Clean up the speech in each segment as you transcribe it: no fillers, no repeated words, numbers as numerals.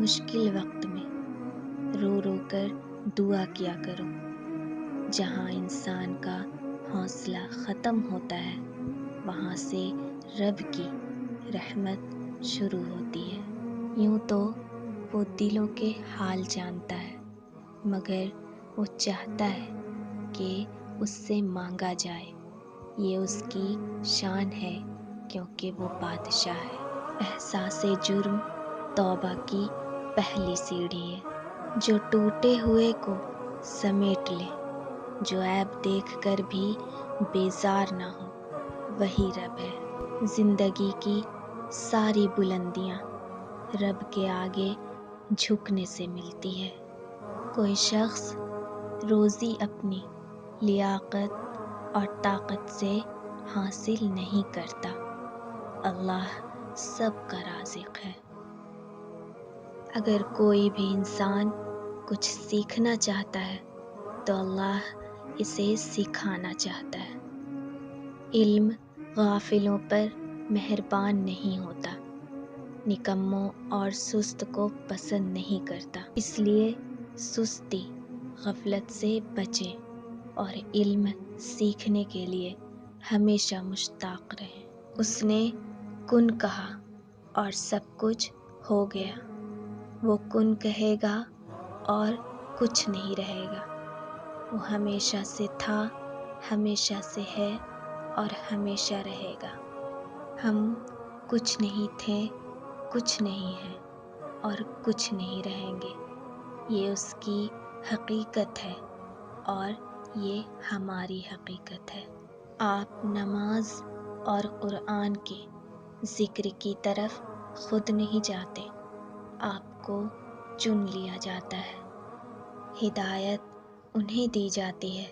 مشکل وقت میں رو رو کر دعا کیا کرو۔ جہاں انسان کا حوصلہ ختم ہوتا ہے وہاں سے رب کی رحمت شروع ہوتی ہے۔ یوں تو وہ دلوں کے حال جانتا ہے، مگر وہ چاہتا ہے کہ اس سے مانگا جائے۔ یہ اس کی شان ہے کیونکہ وہ بادشاہ ہے۔ احساس جرم توبہ کی پہلی سیڑھی ہے۔ جو ٹوٹے ہوئے کو سمیٹ لے، جو عیب دیکھ کر بھی بیزار نہ ہو، وہی رب ہے۔ زندگی کی ساری بلندیاں رب کے آگے جھکنے سے ملتی ہے۔ کوئی شخص روزی اپنی لیاقت اور طاقت سے حاصل نہیں کرتا، اللہ سب کا رازق ہے۔ اگر کوئی بھی انسان کچھ سیکھنا چاہتا ہے تو اللہ اسے سکھانا چاہتا ہے۔ علم غافلوں پر مہربان نہیں ہوتا، نکموں اور سست کو پسند نہیں کرتا۔ اس لیے سستی غفلت سے بچیں اور علم سیکھنے کے لیے ہمیشہ مشتاق رہیں۔ اس نے کن کہا اور سب کچھ ہو گیا۔ وہ کن کہے گا اور کچھ نہیں رہے گا۔ وہ ہمیشہ سے تھا، ہمیشہ سے ہے اور ہمیشہ رہے گا۔ ہم کچھ نہیں تھے، کچھ نہیں ہیں اور کچھ نہیں رہیں گے۔ یہ اس کی حقیقت ہے اور یہ ہماری حقیقت ہے۔ آپ نماز اور قرآن کے ذکر کی طرف خود نہیں جاتے، آپ کو چن لیا جاتا ہے۔ ہدایت انہیں دی جاتی ہے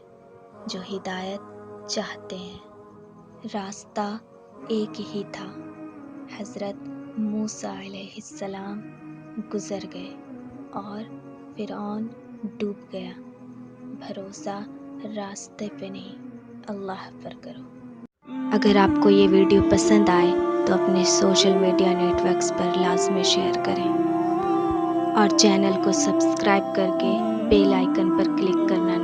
جو ہدایت چاہتے ہیں۔ راستہ ایک ہی تھا، حضرت موسیٰ علیہ السلام گزر گئے اور فرعون ڈوب گیا۔ بھروسہ راستے پہ نہیں، اللہ پر کرو۔ اگر آپ کو یہ ویڈیو پسند آئے تو اپنے سوشل میڈیا نیٹ ورکس پر لازمی شیئر کریں اور چینل کو سبسکرائب کر کے بیل آئیکن پر کلک کرنا